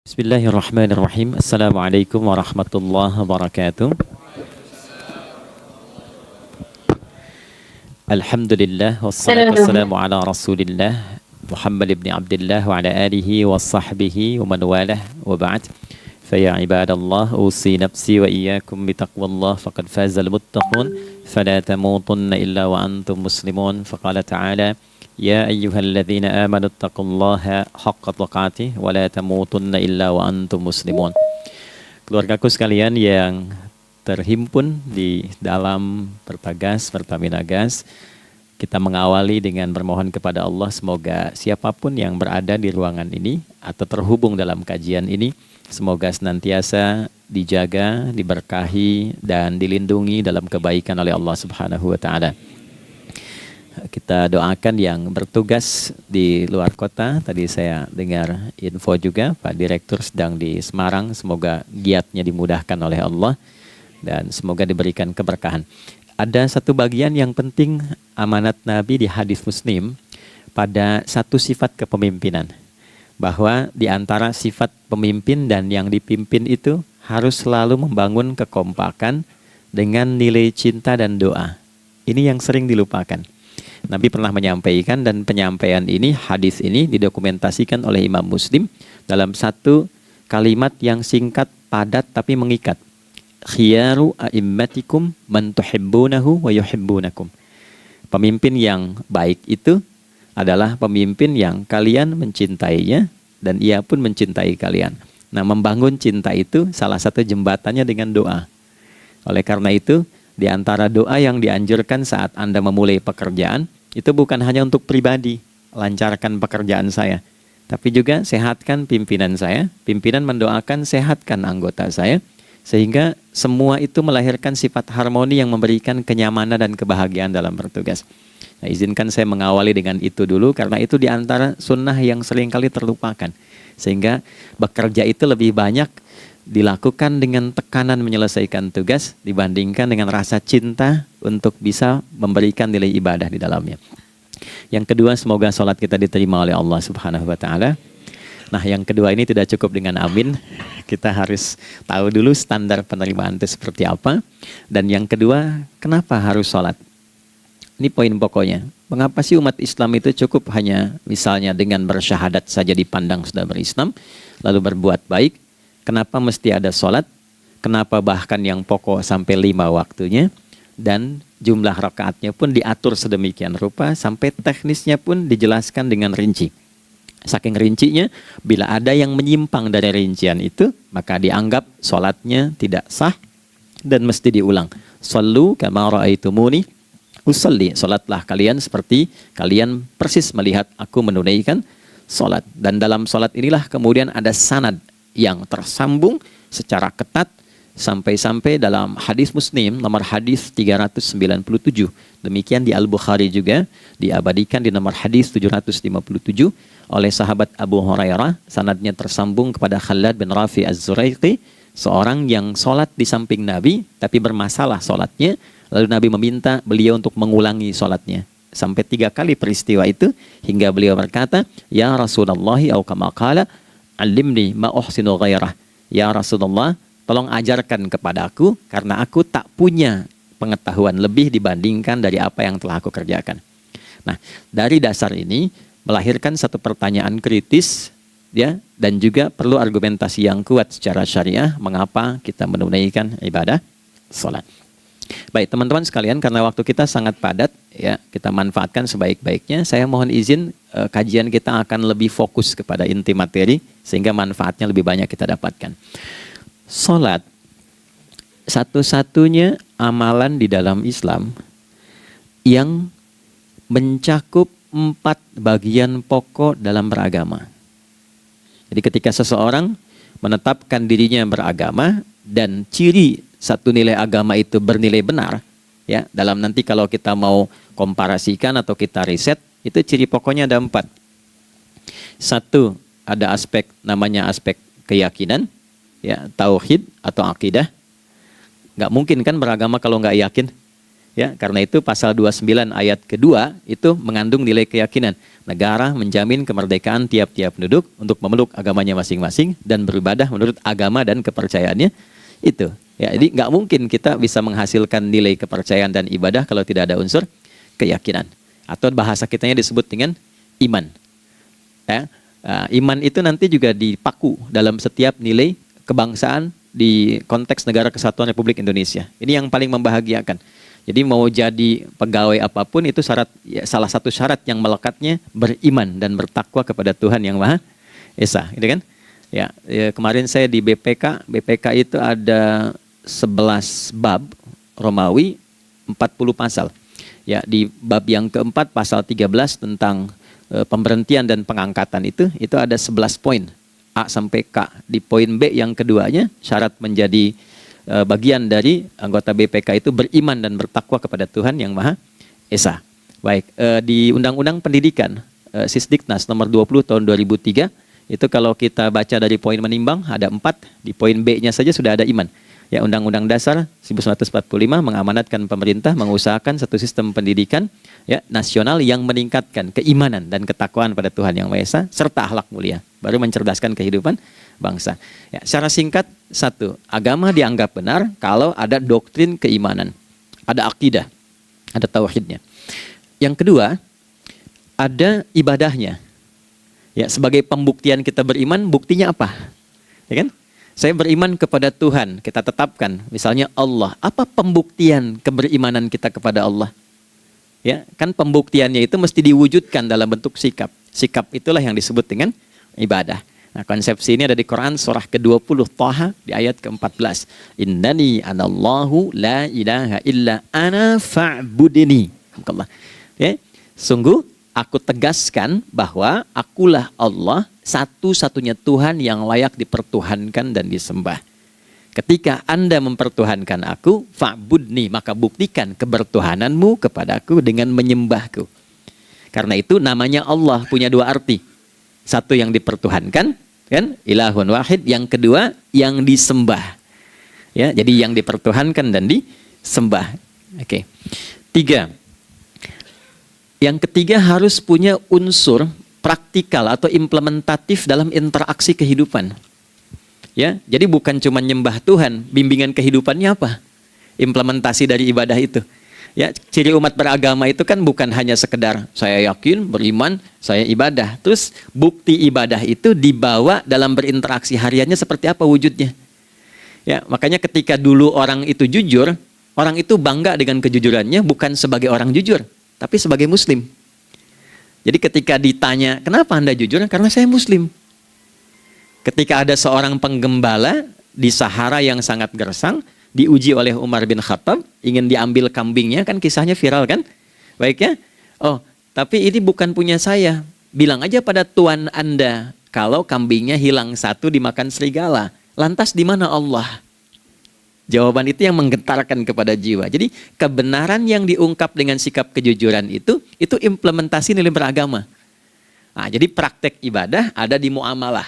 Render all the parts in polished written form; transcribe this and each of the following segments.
Bismillahirrahmanirrahim. Assalamualaikum warahmatullahi wabarakatuh. Alhamdulillah wassalatu wassalamu ala Rasulillah Muhammad ibn Abdullah wa ala alihi wa sahbihi wa man walah wa ba'd. Faya ibadallah usi nafsi wa iyyakum bitaqwallah faqad fazal muttaqun fala tamutunna illa wa antum muslimun. Faqala ta'ala Ya ayyuhalladzina amanu taqullaha haqqa tuqatih wa la tamutunna illa wa antum muslimun. Keluargaku sekalian yang terhimpun di dalam Pertagas, Pertamina Gas, kita mengawali dengan bermohon kepada Allah semoga siapapun yang berada di ruangan ini atau terhubung dalam kajian ini, semoga senantiasa dijaga, diberkahi dan dilindungi dalam kebaikan oleh Allah Subhanahu wa taala. Kita doakan yang bertugas di luar kota. Tadi saya dengar info juga Pak Direktur sedang di Semarang. Semoga giatnya dimudahkan oleh Allah dan semoga diberikan keberkahan. Ada satu bagian yang penting amanat Nabi di hadis Muslim pada satu sifat kepemimpinan. Bahwa di antara sifat pemimpin dan yang dipimpin itu harus selalu membangun kekompakan dengan nilai cinta dan doa. Ini yang sering dilupakan. Nabi pernah menyampaikan dan penyampaian ini, hadis ini didokumentasikan oleh Imam Muslim dalam satu kalimat yang singkat, padat tapi mengikat. Khiyaru a'immatikum man tuhibbunahu wa yuhibbunakum. Pemimpin yang baik itu adalah pemimpin yang kalian mencintainya dan ia pun mencintai kalian. Nah, membangun cinta itu salah satu jembatannya dengan doa. Oleh karena itu, di antara doa yang dianjurkan saat Anda memulai pekerjaan, itu bukan hanya untuk pribadi, lancarkan pekerjaan saya. Tapi juga sehatkan pimpinan saya, pimpinan mendoakan sehatkan anggota saya, sehingga semua itu melahirkan sifat harmoni yang memberikan kenyamanan dan kebahagiaan dalam bertugas. Nah, izinkan saya mengawali dengan itu dulu, karena itu di antara sunnah yang seringkali terlupakan. Sehingga bekerja itu lebih banyak dilakukan dengan tekanan menyelesaikan tugas dibandingkan dengan rasa cinta untuk bisa memberikan nilai ibadah di dalamnya. Yang kedua, semoga sholat kita diterima oleh Allah Subhanahu wa taala. Nah, yang kedua ini tidak cukup dengan amin. Kita harus tahu dulu standar penerimaan itu seperti apa. Dan yang kedua, kenapa harus sholat? Ini poin pokoknya. Mengapa sih umat Islam itu cukup hanya misalnya dengan bersyahadat saja dipandang sudah berislam, lalu berbuat baik? Kenapa mesti ada sholat? Kenapa bahkan yang pokok sampai 5 waktunya? Dan jumlah rakaatnya pun diatur sedemikian rupa sampai teknisnya pun dijelaskan dengan rinci. Saking rincinya, bila ada yang menyimpang dari rincian itu, maka dianggap sholatnya tidak sah dan mesti diulang. Shallu kama ra'aitumuni usalli. Sholatlah kalian seperti kalian persis melihat aku menunaikan sholat. Dan dalam sholat inilah kemudian ada sanad yang tersambung secara ketat sampai-sampai dalam hadis Muslim nomor hadis 397. Demikian di Al-Bukhari juga diabadikan di nomor hadis 757 oleh sahabat Abu Hurairah. Sanadnya tersambung kepada Khalad bin Rafi Az-Zuraiqi, seorang yang sholat di samping Nabi tapi bermasalah sholatnya. Lalu Nabi meminta beliau untuk mengulangi sholatnya. Sampai 3 kali peristiwa itu hingga beliau berkata, Ya Rasulullah au kama qala Alimni ma uhsinu ghairah. Ya Rasulullah, tolong ajarkan kepadaku karena aku tak punya pengetahuan lebih dibandingkan dari apa yang telah aku kerjakan. Nah, dari dasar ini melahirkan satu pertanyaan kritis ya, dan juga perlu argumentasi yang kuat secara syariah mengapa kita menunaikan ibadah salat. Baik teman-teman sekalian, karena waktu kita sangat padat ya, kita manfaatkan sebaik-baiknya. Saya mohon izin kajian kita akan lebih fokus kepada inti materi sehingga manfaatnya lebih banyak kita dapatkan. Salat satu-satunya amalan di dalam Islam yang mencakup 4 bagian pokok dalam beragama. Jadi ketika seseorang menetapkan dirinya beragama dan ciri satu nilai agama itu bernilai benar, ya, dalam nanti kalau kita mau komparasikan atau kita riset, itu ciri pokoknya ada 4. Satu, ada aspek namanya aspek keyakinan, ya, tauhid atau akidah. Nggak mungkin kan beragama kalau nggak yakin. Ya, karena itu pasal 29 ayat kedua itu mengandung nilai keyakinan. Negara menjamin kemerdekaan tiap-tiap penduduk untuk memeluk agamanya masing-masing dan beribadah menurut agama dan kepercayaannya itu. Ya, jadi nggak mungkin kita bisa menghasilkan nilai kepercayaan dan ibadah kalau tidak ada unsur keyakinan. Atau bahasa kitanya disebut dengan iman. Ya, iman itu nanti juga dipaku dalam setiap nilai kebangsaan di konteks Negara Kesatuan Republik Indonesia. Ini yang paling membahagiakan. Jadi mau jadi pegawai apapun itu syarat, ya, salah satu syarat yang melekatnya beriman dan bertakwa kepada Tuhan Yang Maha Esa, gitu kan? Ya, kemarin saya di BPK itu ada 11 bab Romawi, 40 pasal. Ya, di bab yang keempat pasal 13 tentang pemberhentian dan pengangkatan itu ada 11 poin A sampai K. Di poin B yang keduanya syarat menjadi bagian dari anggota BPK itu beriman dan bertakwa kepada Tuhan Yang Maha Esa. Baik, di Undang-Undang Pendidikan Sisdiknas nomor 20 tahun 2003 itu kalau kita baca dari poin menimbang ada 4, di poin B-nya saja sudah ada iman. Ya, Undang-Undang Dasar 1945 mengamanatkan pemerintah mengusahakan satu sistem pendidikan ya nasional yang meningkatkan keimanan dan ketakwaan pada Tuhan Yang Maha Esa serta akhlak mulia, baru mencerdaskan kehidupan bangsa. Ya, secara singkat, satu, agama dianggap benar kalau ada doktrin keimanan, ada akidah, ada tauhidnya. Yang kedua, ada ibadahnya. Ya, sebagai pembuktian kita beriman, buktinya apa? Ya kan? Saya beriman kepada Tuhan, kita tetapkan, misalnya Allah. Apa pembuktian keberimanan kita kepada Allah? Ya, kan pembuktiannya itu mesti diwujudkan dalam bentuk sikap. Sikap itulah yang disebut dengan ibadah. Nah, konsepsi ini ada di Quran surah ke-20 Thaha di ayat ke-14. Innani anallahu la ilaha illa ana fa'budini. Ya, sungguh aku tegaskan bahwa akulah Allah, satu-satunya Tuhan yang layak dipertuhankan dan disembah. Ketika Anda mempertuhankan aku, fa'budni, maka buktikan kebertuhananmu kepadaku dengan menyembahku. Karena itu namanya Allah punya dua arti. Satu yang dipertuhankan, kan? Ilahun wahid. Yang kedua yang disembah. Ya, jadi yang dipertuhankan dan disembah. Oke. 3. Yang ketiga harus punya unsur praktikal atau implementatif dalam interaksi kehidupan. Ya, jadi bukan cuma nyembah Tuhan, bimbingan kehidupannya apa? Implementasi dari ibadah itu. Ya, ciri umat beragama itu kan bukan hanya sekedar saya yakin, beriman, saya ibadah. Terus bukti ibadah itu dibawa dalam berinteraksi hariannya seperti apa wujudnya. Ya, makanya ketika dulu orang itu jujur, orang itu bangga dengan kejujurannya bukan sebagai orang jujur, tapi sebagai muslim. Jadi ketika ditanya, kenapa Anda jujur? Karena saya muslim. Ketika ada seorang penggembala di Sahara yang sangat gersang, diuji oleh Umar bin Khattab, ingin diambil kambingnya, kan kisahnya viral kan? Baik ya? Oh, tapi ini bukan punya saya. Bilang aja pada tuan Anda, kalau kambingnya hilang satu dimakan serigala. Lantas di mana Allah? Jawaban itu yang menggetarkan kepada jiwa. Jadi kebenaran yang diungkap dengan sikap kejujuran itu implementasi nilai beragama. Nah, jadi praktek ibadah ada di muamalah.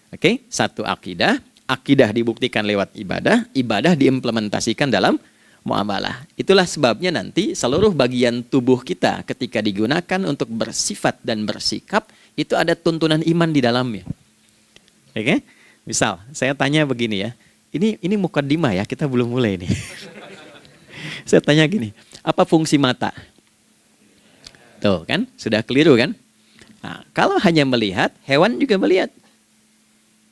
Oke, satu akidah. Akidah dibuktikan lewat ibadah, ibadah diimplementasikan dalam muamalah. Itulah sebabnya nanti seluruh bagian tubuh kita ketika digunakan untuk bersifat dan bersikap, itu ada tuntunan iman di dalamnya. Oke? Misal, saya tanya begini ya, ini mukaddimah ya, kita belum mulai nih. Saya tanya gini, apa fungsi mata? Tuh kan, sudah keliru kan? Nah, kalau hanya melihat, hewan juga melihat.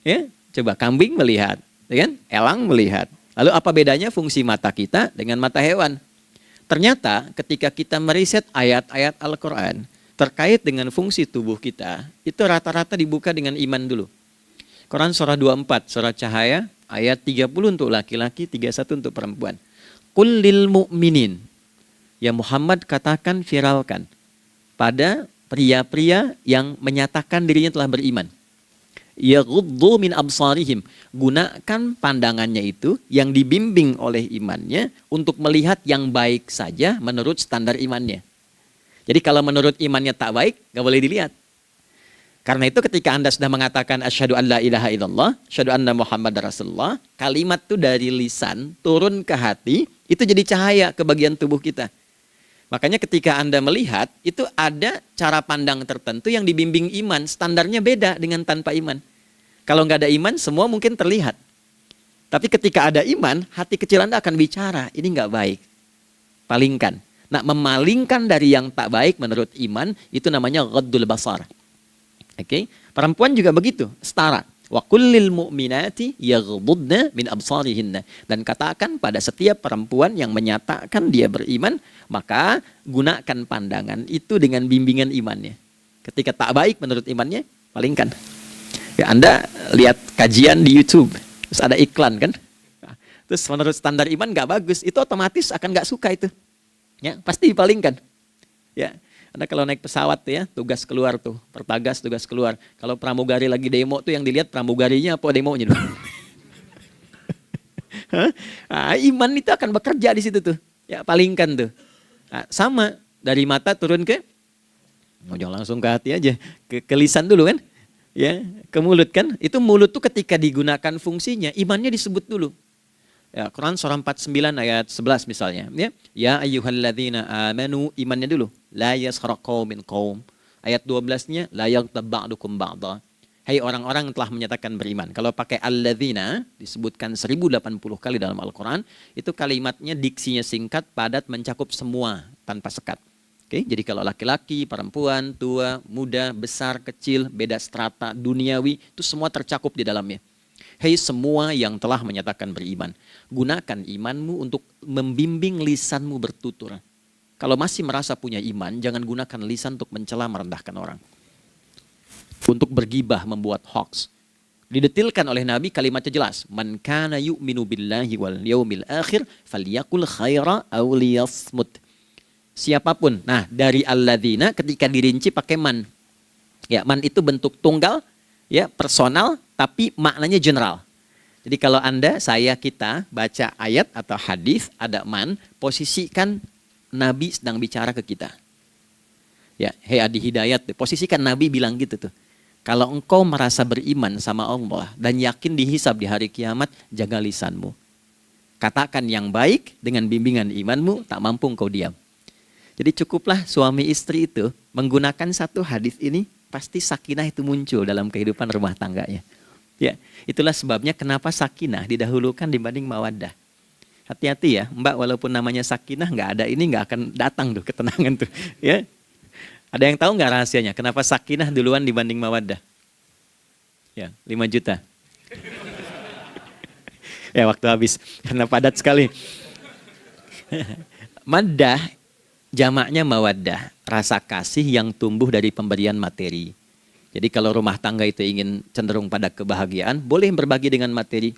Ya, coba kambing melihat, kan? Elang melihat. Lalu apa bedanya fungsi mata kita dengan mata hewan? Ternyata ketika kita meriset ayat-ayat Al-Quran terkait dengan fungsi tubuh kita, itu rata-rata dibuka dengan iman dulu. Quran surah 24, surah Cahaya, ayat 30 untuk laki-laki, 31 untuk perempuan. Qul lil mu'minin. Ya Muhammad katakan, viralkan pada pria-pria yang menyatakan dirinya telah beriman. Yaghuddu min absarihim, gunakan pandangannya itu yang dibimbing oleh imannya untuk melihat yang baik saja menurut standar imannya. Jadi kalau menurut imannya tak baik, gak boleh dilihat. Karena itu ketika Anda sudah mengatakan asyhadu an la ilaha illallah, asyhadu anna Muhammad Rasulullah, kalimat itu dari lisan turun ke hati, Itu jadi cahaya ke bagian tubuh kita. Makanya ketika Anda melihat, itu ada cara pandang tertentu yang dibimbing iman. Standarnya beda dengan tanpa iman. Kalau nggak ada iman, semua mungkin terlihat. Tapi ketika ada iman, hati kecil Anda akan bicara, ini nggak baik. Palingkan. Nah, memalingkan dari yang tak baik menurut iman, itu namanya ghaddul basar. Oke? Perempuan juga begitu, setara. Wa kullil mu'minati yaghdudna min absarihinna. Dan katakan pada setiap perempuan yang menyatakan dia beriman, maka gunakan pandangan itu dengan bimbingan imannya. Ketika tak baik menurut imannya, palingkan. Ya, Anda lihat kajian di YouTube, terus ada iklan kan? Terus menurut standar iman nggak bagus, itu otomatis akan nggak suka itu. Ya, pasti dipalingkan. Ya. Anda kalau naik pesawat tuh ya, tugas keluar tuh, pertagas tugas keluar. Kalau pramugari lagi demo tuh yang dilihat pramugarinya apa demonya tuh. Nah, iman itu akan bekerja di situ tuh. Ya, palingkan tuh. Nah, sama dari mata turun ke, jangan langsung ke hati aja, ke lisan dulu kan. Ya, ke mulut kan. Itu mulut tuh ketika digunakan fungsinya, imannya disebut dulu. Ya, Quran surah 49 ayat 11 misalnya, ya. Ya ayyuhalladzina amanu, imannya dulu. La yaskhar qaumin qaum. Ayat 12-nya la yaghtab ba'dukum ba'dha. Hai orang-orang yang telah menyatakan beriman. Kalau pakai alladzina disebutkan 1080 kali dalam Al-Qur'an, itu kalimatnya diksinya singkat, padat, mencakup semua tanpa sekat. Oke, jadi kalau laki-laki, perempuan, tua, muda, besar, kecil, beda strata, duniawi, itu semua tercakup di dalamnya. Hei semua yang telah menyatakan beriman, gunakan imanmu untuk membimbing lisanmu bertutur. Kalau masih merasa punya iman, jangan gunakan lisan untuk mencela, merendahkan orang. Untuk bergibah, membuat hoax. Didetilkan oleh Nabi, kalimatnya jelas. Man kana yu'minu billahi wal yaumil akhir, falyakul khaira aw liyasmut. Siapapun. Nah, dari alladzina ketika dirinci pakai man. Ya, man itu bentuk tunggal, ya, personal, tapi maknanya general. Jadi kalau Anda, saya, kita baca ayat atau hadis ada man, posisikan Nabi sedang bicara ke kita. Ya, hei Adi Hidayat, posisikan Nabi bilang gitu tuh. Kalau engkau merasa beriman sama Allah dan yakin dihisab di hari kiamat, jaga lisanmu. Katakan yang baik dengan bimbingan imanmu, tak mampu engkau diam. Jadi cukuplah suami istri itu menggunakan satu hadis ini, pasti sakinah itu muncul dalam kehidupan rumah tangganya. Ya, itulah sebabnya kenapa sakinah didahulukan dibanding mawaddah. Hati-hati ya, Mbak, walaupun namanya sakinah nggak ada ini nggak akan datang tuh ketenangan tuh. Ya, ada yang tahu nggak rahasianya? Kenapa sakinah duluan dibanding mawaddah? Ya, 5 juta. Ya, waktu habis karena padat sekali. Maddah jamaknya mawaddah, rasa kasih yang tumbuh dari pemberian materi. Jadi kalau rumah tangga itu ingin cenderung pada kebahagiaan, boleh berbagi dengan materi.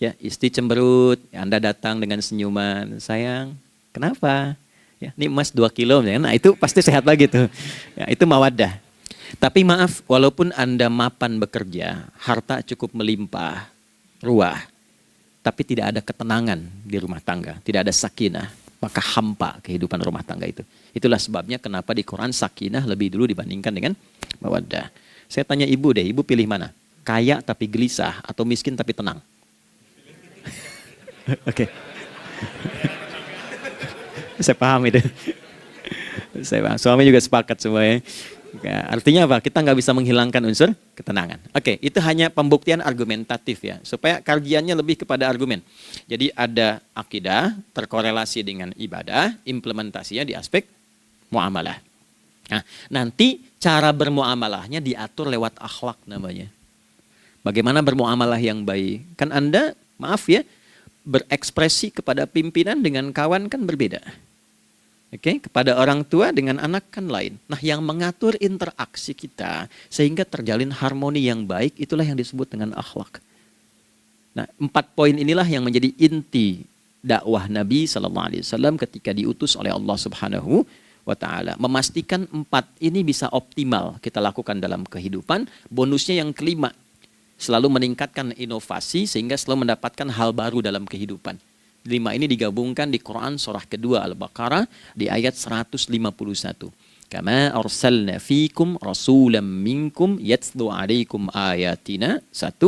Ya, istri cemberut, Anda datang dengan senyuman, sayang, kenapa? Ya, ini emas 2 kilo, nah itu pasti sehat lagi tuh. Ya, itu mawaddah. Tapi maaf, walaupun Anda mapan bekerja, harta cukup melimpah, ruah, tapi tidak ada ketenangan di rumah tangga, tidak ada sakinah, maka hampa kehidupan rumah tangga itu. Itulah sebabnya kenapa di Quran sakinah lebih dulu dibandingkan dengan mawaddah. Saya tanya ibu deh, ibu pilih mana? Kaya tapi gelisah atau miskin tapi tenang? Oke. Saya paham itu. Saya paham. Suami juga sepakat semuanya. Ya, artinya apa? Kita nggak bisa menghilangkan unsur ketenangan. Oke, itu hanya pembuktian argumentatif ya, supaya kajiannya lebih kepada argumen. Jadi ada akidah terkorelasi dengan ibadah, implementasinya di aspek muamalah. Nah, nanti cara bermuamalahnya diatur lewat akhlak namanya. Bagaimana bermuamalah yang baik? Kan Anda, maaf ya, berekspresi kepada pimpinan dengan kawan kan berbeda. Oke, kepada orang tua dengan anak kan lain. Nah, yang mengatur interaksi kita sehingga terjalin harmoni yang baik, itulah yang disebut dengan akhlak. Nah, 4 poin inilah yang menjadi inti dakwah Nabi SAW ketika diutus oleh Allah Subhanahu wa Ta'ala. Memastikan 4 ini bisa optimal kita lakukan dalam kehidupan. Bonusnya yang kelima, selalu meningkatkan inovasi sehingga selalu mendapatkan hal baru dalam kehidupan. 5 ini digabungkan di Quran surah kedua Al-Baqarah di ayat 151. Kama arsalna fikum rasulam minkum yatslu alaikum ayatina. 1.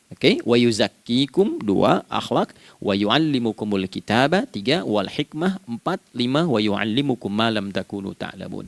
Oke, wa yuzakkikum 2, akhlak, wa yu'allimukumul kitaba 3, wal hikmah 4, 5, wa yu'allimukum ma lam takunu ta'lamun.